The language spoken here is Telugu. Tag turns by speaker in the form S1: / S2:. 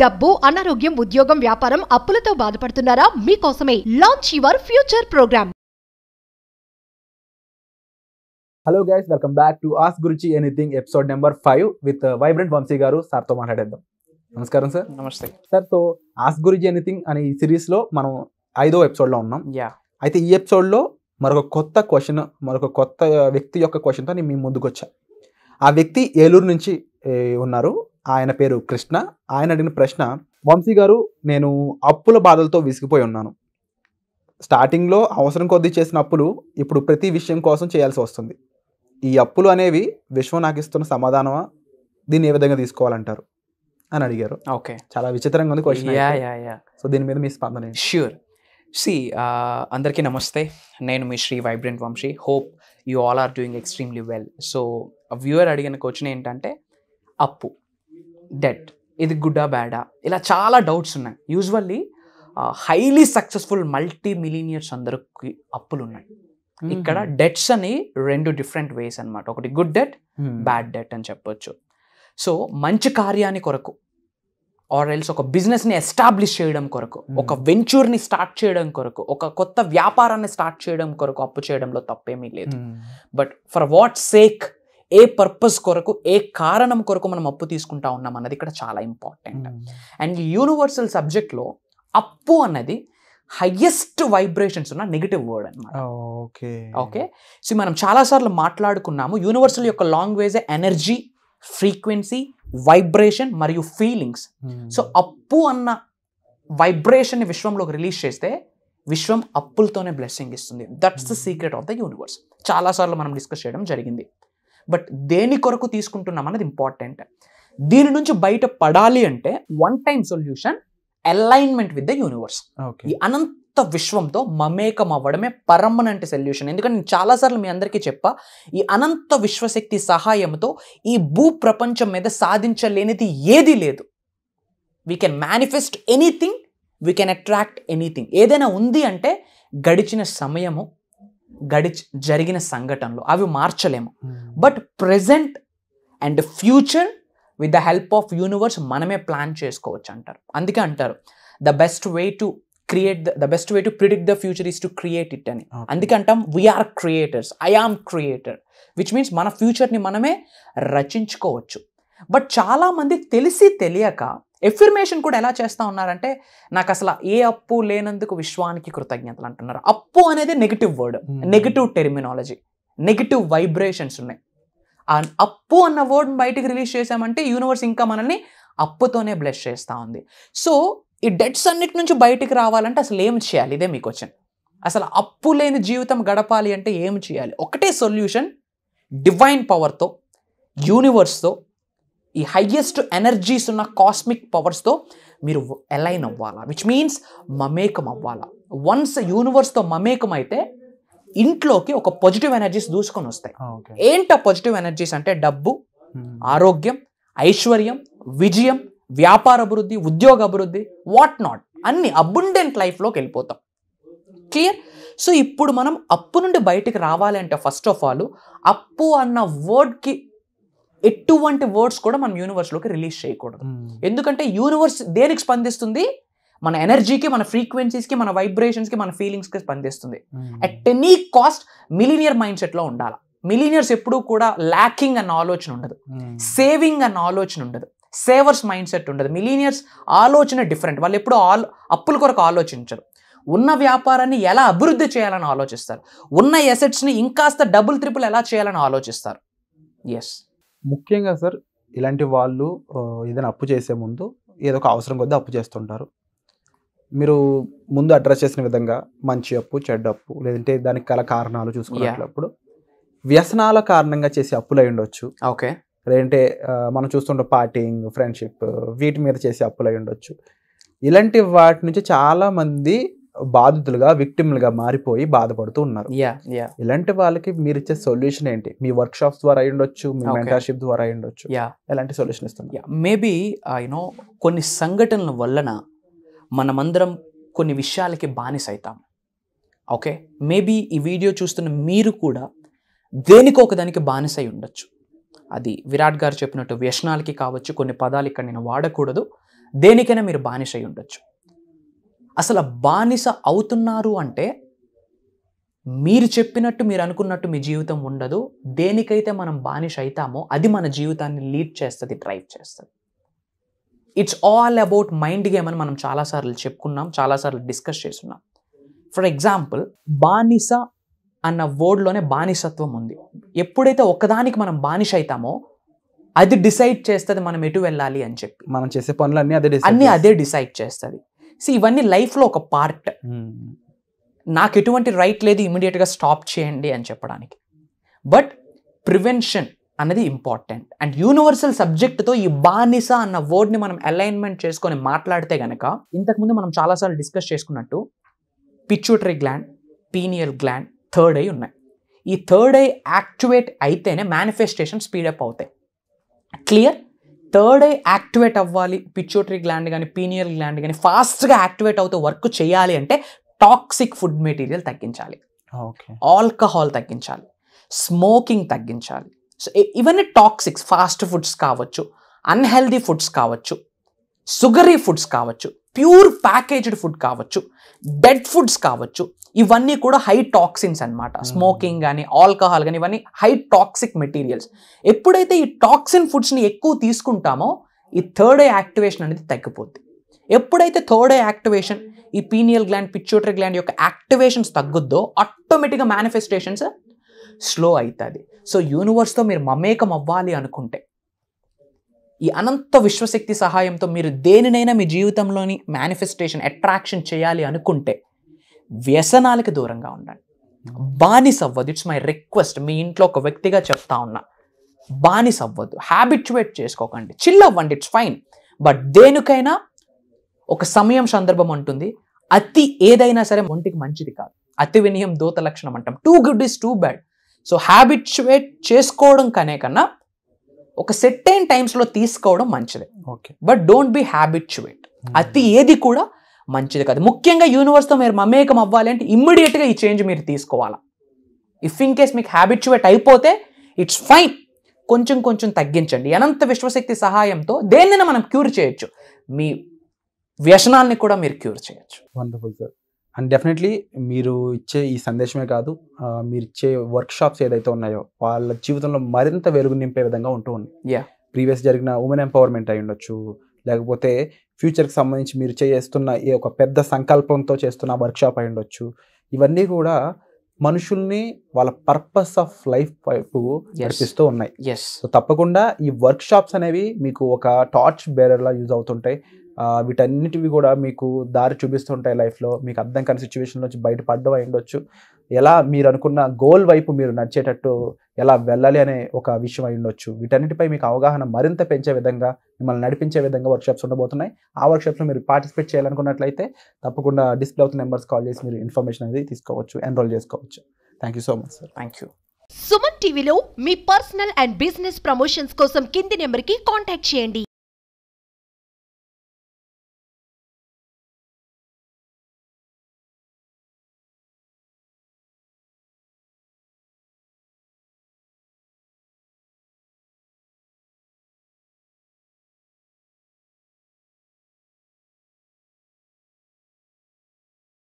S1: డబ్బు, అనారోగ్యం, ఉద్యోగం, వ్యాపారం, అప్పులతో బాధపడుతున్నారా? మీకోసమే launch your future programme.
S2: Hello guys, welcome back to ask guruji anything episode number 5 with vibrant Vamshi garu. సార్తో మాట్లాడేద్దాం. నమస్కారం సార్.
S3: నమస్తే
S2: sir. So ask guruji anything అనే ఈ సిరీస్లో మనం 5వ ఎపిసోడ్లో ఉన్నాం. అయితే ఈ ఎపిసోడ్లో మరొక కొత్త క్వశ్చన్, మరొక కొత్త వ్యక్తి యొక్క క్వశ్చన్తో నేను మీ ముందుకు వచ్చా. ఆ వ్యక్తి ఏలూరు నుంచి ఉన్నారు. ఆయన పేరు కృష్ణ. ఆయన అడిగిన ప్రశ్న, వంశీ గారు, నేను అప్పుల బాధలతో విసిగిపోయి ఉన్నాను. స్టార్టింగ్లో అవసరం కొద్దీ చేసిన అప్పులు ఇప్పుడు ప్రతి విషయం కోసం చేయాల్సి వస్తుంది. ఈ అప్పులు అనేవి విశ్వం నాకు ఇస్తున్న సమాధానమా? దీన్ని ఏ విధంగా తీసుకోవాలంటారు అని అడిగారు.
S3: ఓకే,
S2: చాలా విచిత్రంగా ఉంది క్వశ్చన్. సో దీని మీద మీ స్పందన ఏంటి?
S3: ష్యూర్. అందరికీ నమస్తే. నేను మీ Sri vibrant Vamshi. Hope you all are doing extremely well. So viewer అడిగిన క్వశ్చన్ ఏంటంటే, అప్పు, డెట్, ఇది గుడ్డా బ్యాడా, ఇలా చాలా డౌట్స్ ఉన్నాయి. Usually highly successful multi millionaires అందరికి అప్పులు ఉన్నాయి. ఇక్కడ డెట్స్ అని 2 డిఫరెంట్ వేస్ అనమాట. ఒకటి గుడ్ డెట్, బ్యాడ్ డెట్ అని చెప్పొచ్చు. సో మంచి కార్యాన్ని కొరకు, ఆర్ ఎల్స్ ఒక బిజినెస్ని ఎస్టాబ్లిష్ చేయడం కొరకు, ఒక వెంచర్ని స్టార్ట్ చేయడం కొరకు, ఒక కొత్త వ్యాపారాన్ని స్టార్ట్ చేయడం కొరకు అప్పు చేయడంలో తప్పేమీ లేదు. But for what sake, A purpose కొరకు, ఏ కారణం కొరకు మనం అప్పు తీసుకుంటా ఉన్నాం అన్నది ఇక్కడ చాలా ఇంపార్టెంట్. అండ్ యూనివర్సల్ సబ్జెక్ట్లో అప్పు అన్నది హైయెస్ట్ వైబ్రేషన్స్ ఉన్న నెగిటివ్ వర్డ్ అన్నమాట. ఓకే, సో మనం చాలాసార్లు మాట్లాడుకున్నాము, యూనివర్సల్ యొక్క లాంగ్వేజ్ ఎనర్జీ, ఫ్రీక్వెన్సీ, వైబ్రేషన్ మరియు ఫీలింగ్స్. సో అప్పు అన్న వైబ్రేషన్ని విశ్వంలోకి రిలీజ్ చేస్తే విశ్వం అప్పులతోనే బ్లెస్సింగ్ ఇస్తుంది. That's the secret of the universe. చాలాసార్లు మనం డిస్కస్ చేయడం జరిగింది. బట్ దేని కొరకు తీసుకుంటున్నాం అన్నది ఇంపార్టెంట్. దీని నుంచి బయట పడాలి అంటే one time solution, alignment with the universe. ఈ అనంత విశ్వంతో మమేకం అవ్వడమే పర్మనెంట్ సొల్యూషన్. ఎందుకంటే నేను చాలాసార్లు మీ అందరికీ చెప్పా, ఈ అనంత విశ్వశక్తి సహాయంతో ఈ భూ ప్రపంచం మీద సాధించలేనిది ఏది లేదు. We can manifest anything, we can attract anything. ఏదైనా ఉంది అంటే గడిచిన సమయము, జరిగిన సంఘటనలు అవి మార్చలేము. But present and future with the help of universe మనమే ప్లాన్ చేసుకోవచ్చు అంటారు. అందుకే అంటారు, the best way to predict the future is to create it అని. అందుకే అంటాం, we are creators, I am creator, which means మన ఫ్యూచర్ని మనమే రచించుకోవచ్చు. బట్ చాలామంది తెలిసి తెలియక ఎఫర్మేషన్ కూడా ఎలా చేస్తూ ఉన్నారంటే, నాకు అసలు ఏ అప్పు లేనందుకు విశ్వానికి కృతజ్ఞతలు అంటున్నారు. అప్పు అనేది negative word, negative terminology, negative vibrations ఉన్నాయి. ఆ అప్పు అన్న వర్డ్ బయటికి రిలీజ్ చేసామంటే యూనివర్స్ ఇంకా మనల్ని అప్పుతోనే బ్లెస్ చేస్తూ ఉంది. సో ఈ డెట్స్ అన్నిటి నుంచి బయటికి రావాలంటే అసలు ఏం చేయాలి? ఇదే మీ క్వశ్చన్. అసలు అప్పు లేని జీవితం గడపాలి అంటే ఏం చేయాలి? ఒకటే సొల్యూషన్, డివైన్ పవర్తో, యూనివర్స్తో, ఈ హయ్యెస్ట్ ఎనర్జీస్ ఉన్న కాస్మిక్ పవర్స్తో మీరు అలైన్ అవ్వాలా, విచ్ మీన్స్ మమేకం అవ్వాలా. వన్స్ యూనివర్స్తో మమేకం అయితే ఇంట్లోకి ఒక పాజిటివ్ ఎనర్జీస్ దూసుకొని వస్తాయి. ఏంటి ఆ పాజిటివ్ ఎనర్జీస్ అంటే? డబ్బు, ఆరోగ్యం, ఐశ్వర్యం, విజయం, వ్యాపార అభివృద్ధి, ఉద్యోగ అభివృద్ధి, వాట్ నాట్, అన్ని అబుండెంట్ లైఫ్లోకి వెళ్ళిపోతాం. క్లియర్? సో ఇప్పుడు మనం అప్పు నుండి బయటికి రావాలి అంటే ఫస్ట్ ఆఫ్ ఆల్ అప్పు అన్న వర్డ్కి ఎటువంటి వర్డ్స్ కూడా మనం యూనివర్స్లోకి రిలీజ్ చేయకూడదు. ఎందుకంటే యూనివర్స్ దేనికి స్పందిస్తుంది? మన ఎనర్జీకి, మన ఫ్రీక్వెన్సీస్కి, మన వైబ్రేషన్స్కి, మన ఫీలింగ్స్కి స్పందిస్తుంది. At any cost millionaire mind సెట్లో ఉండాలి. మిలీనియర్స్ ఎప్పుడూ కూడా ల్యాకింగ్ అన్న ఆలోచన ఉండదు, సేవింగ్ అన్న ఆలోచన ఉండదు, సేవర్స్ మైండ్ సెట్ ఉండదు. మిలీనియర్స్ ఆలోచన డిఫరెంట్. వాళ్ళు ఎప్పుడు అప్పుల కొరకు ఆలోచించరు. ఉన్న వ్యాపారాన్ని ఎలా అభివృద్ధి చేయాలని ఆలోచిస్తారు. ఉన్న ఎసెట్స్ని ఇంకాస్త డబుల్ ట్రిపుల్ ఎలా చేయాలని ఆలోచిస్తారు. ఎస్,
S2: ముఖ్యంగా సార్, ఇలాంటి వాళ్ళు ఏదైనా అప్పు చేసే ముందు ఏదో ఒక అవసరం కొద్దీ అప్పు చేస్తుంటారు. మీరు ముందు అడ్రస్ చేసిన విధంగా మంచి అప్పు, చెడ్డ అప్పు, లేదంటే దానికి గల కారణాలు చూసుకున్నప్పుడు వ్యసనాల కారణంగా చేసే అప్పులు అయి ఉండొచ్చు.
S3: ఓకే,
S2: లేదంటే మనం చూస్తుంటే పార్టీయింగ్, ఫ్రెండ్షిప్, వీటి మీద చేసే అప్పులు అయి ఉండొచ్చు. ఇలాంటి వాటి నుంచి చాలా మంది బాధితులుగా, విక్టిమ్లుగా మారిపోయి బాధపడుతూ ఉన్నారు. ఇలాంటి వాళ్ళకి మీరు ఇచ్చే సొల్యూషన్ ఏంటి? మీ వర్క్ షాప్స్ ద్వారా అయి ఉండొచ్చు, మీ మెంటర్షిప్ ద్వారా అయి ఉండొచ్చు. ఎలాంటి సొల్యూషన్ ఇస్తుంది?
S3: మేబీ కొన్ని సంఘటనల వలన మనమందరం కొన్ని విషయాలకి బానిస అవుతాం. ఓకే, మేబీ ఈ వీడియో చూస్తున్న మీరు కూడా దేనికో ఒకదానికి బానిస అయి ఉండొచ్చు. అది విరాట్ గారు చెప్పినట్టు వ్యసనాలకి కావచ్చు, కొన్ని పదాలు ఇక్కడ నేను వాడకూడదు, దేనికైనా మీరు బానిస అయి ఉండొచ్చు. అసలు బానిస అవుతున్నారు అంటే మీరు చెప్పినట్టు మీరు అనుకున్నట్టు మీ జీవితం ఉండదు. దేనికైతే మనం బానిస అవుతామో అది మన జీవితాన్ని లీడ్ చేస్తుంది, డ్రైవ్ చేస్తుంది. It's all about mind game అని మనం చాలాసార్లు చెప్పుకున్నాం, చాలాసార్లు డిస్కస్ చేస్తున్నాం. ఫర్ ఎగ్జాంపుల్, బానిస అన్న వర్డ్లోనే బానిసత్వం ఉంది. ఎప్పుడైతే ఒకదానికి మనం బానిస అవుతామో అది డిసైడ్ చేస్తుంది మనం ఎటు వెళ్ళాలి అని చెప్పి.
S2: మనం చేసే పనులు
S3: అన్నీ అదే డిసైడ్ చేస్తుంది. సో ఇవన్నీ లైఫ్లో ఒక పార్ట్. నాకు ఎటువంటి రైట్ లేదు ఇమీడియట్గా స్టాప్ చేయండి అని చెప్పడానికి. బట్ ప్రివెన్షన్ అన్నది ఇంపార్టెంట్. అండ్ యూనివర్సల్ సబ్జెక్ట్తో ఈ బానిస అన్న వర్డ్ని మనం అలైన్మెంట్ చేసుకొని మాట్లాడితే కనుక, ఇంతకుముందు మనం చాలాసార్లు డిస్కస్ చేసుకున్నట్టు pituitary gland, pineal gland, third I ఉన్నాయి. ఈ థర్డ్ ఐ యాక్టివేట్ అయితేనే మేనిఫెస్టేషన్ స్పీడప్ అవుతాయి. క్లియర్? థర్డ్ ఐ యాక్టివేట్ అవ్వాలి, పిట్యూటరీ గ్లాండ్ కానీ పీనియల్ గ్లాండ్ కానీ ఫాస్ట్గా యాక్టివేట్ అవుతూ వర్క్ చేయాలి అంటే టాక్సిక్ ఫుడ్ మెటీరియల్ తగ్గించాలి, ఆల్కహాల్ తగ్గించాలి, స్మోకింగ్ తగ్గించాలి. సో ఇవన్నీ టాక్సిక్స్. ఫాస్ట్ ఫుడ్స్ కావచ్చు, అన్హెల్దీ ఫుడ్స్ కావచ్చు, షుగరీ ఫుడ్స్ కావచ్చు, ప్యూర్ ప్యాకేజ్డ్ ఫుడ్ కావచ్చు, డెడ్ ఫుడ్స్ కావచ్చు. ఇవన్నీ కూడా హై టాక్సిన్స్ అనమాట. స్మోకింగ్ కానీ ఆల్కహాల్ కానీ ఇవన్నీ హై టాక్సిక్ మెటీరియల్స్. ఎప్పుడైతే ఈ టాక్సిన్ ఫుడ్స్ని ఎక్కువ తీసుకుంటామో ఈ థర్డ్ ఐ యాక్టివేషన్ అనేది తగ్గిపోద్ది. ఎప్పుడైతే థర్డ్ ఐ యాక్టివేషన్, ఈ పీనియల్ గ్లాండ్, పిట్యూటరీ గ్లాండ్ యొక్క యాక్టివేషన్స్ తగ్గుద్దో ఆటోమేటిక్గా మేనిఫెస్టేషన్స్ స్లో అవుతుంది. సో యూనివర్స్తో మీరు మమేకం అవ్వాలి అనుకుంటే, ఈ అనంత విశ్వశక్తి సహాయంతో మీరు దేనినైనా మీ జీవితంలోని మేనిఫెస్టేషన్ అట్రాక్షన్ చేయాలి అనుకుంటే వ్యసనాలకు దూరంగా ఉండండి. బానిస అవ్వద్దు. It's my request. మీ ఇంట్లో ఒక వ్యక్తిగా చెప్తా ఉన్నా, బానిస అవ్వద్దు, హ్యాబిచ్యువేట్ చేసుకోకండి, చిల్ అవ్వండి, ఇట్స్ ఫైన్. బట్ దేనికైనా ఒక సమయం, సందర్భం ఉంటుంది. అతి ఏదైనా సరే ఒంటికి మంచిది కాదు. అతి వినయం దూత లక్షణం అంటాం. Too good is too bad. So habituate చేసుకోవడం కన్నా ఒక సెర్టైన్ టైమ్స్లో తీసుకోవడం మంచిది. But don't be habituate. అతి ఏది కూడా మంచిది కాదు. ముఖ్యంగా యూనివర్స్తో మీరు మమేకం అవ్వాలి అంటే ఇమ్మీడియట్గా ఈ చేంజ్ మీరు తీసుకోవాలా. ఇఫ్ ఇన్ కేస్ మీకు హ్యాబిచ్యువేట్ అయిపోతే ఇట్స్ ఫైన్, కొంచెం కొంచెం తగ్గించండి. అనంత విశ్వశక్తి సహాయంతో దేన్నైనా మనం క్యూర్ చేయొచ్చు. మీ వ్యసనాల్ని కూడా మీరు క్యూర్ చేయొచ్చు.
S2: Wonderful sir. అండ్ డెఫినెట్లీ మీరు ఇచ్చే ఈ సందేశమే కాదు, మీరు ఇచ్చే వర్క్ షాప్స్ ఏదైతే ఉన్నాయో వాళ్ళ జీవితంలో మరింత వెలుగు నింపే విధంగా ఉంటూ ఉంది. ప్రీవియస్ జరిగిన ఉమెన్ ఎంపవర్మెంట్ అయి ఉండొచ్చు, లేకపోతే ఫ్యూచర్కి సంబంధించి మీరు చేస్తున్న ఈ ఒక పెద్ద సంకల్పంతో చేస్తున్న వర్క్ షాప్ అయి ఉండొచ్చు. ఇవన్నీ కూడా మనుషుల్ని వాళ్ళ పర్పస్ ఆఫ్ లైఫ్ వైపు నడిపిస్తూ ఉన్నాయి. సో తప్పకుండా ఈ వర్క్ షాప్స్ అనేవి మీకు ఒక టార్చ్ బేరర్లా యూజ్ అవుతుంటాయి. వీటన్నిటివి కూడా మీకు దారి చూపిస్తుంటాయి లైఫ్లో. మీకు అర్థం కాని సిచ్యువేషన్ నుంచి బయటపడడం అయి ఉండొచ్చు, ఎలా మీరు అనుకున్న గోల్ వైపు మీరు నడిచేటట్టు ఎలా వెళ్ళాలి అనే ఒక విషయం అయి ఉండొచ్చు. వీటన్నిటిపై మీకు అవగాహన మరింత పెంచే విధంగా, మిమ్మల్ని నడిపించే విధంగా వర్క్షాప్స్ ఉండబోతున్నాయి. ఆ వర్క్షాప్స్లో మీరు పార్టిసిపేట్ చేయాలనుకున్నట్లయితే తప్పకుండా డిస్ప్లే అవుతున్న నెంబర్స్ కాల్ చేసి మీరు ఇన్ఫర్మేషన్ అనేది తీసుకోవచ్చు, ఎన్రోల్ చేసుకోవచ్చు. Thank you so much sir.
S3: Thank you.
S1: Suman టీవీలో మీ పర్సనల్ అండ్ బిజినెస్ ప్రమోషన్స్ కోసం కింది నెంబర్కి కాంటాక్ట్ చేయండి.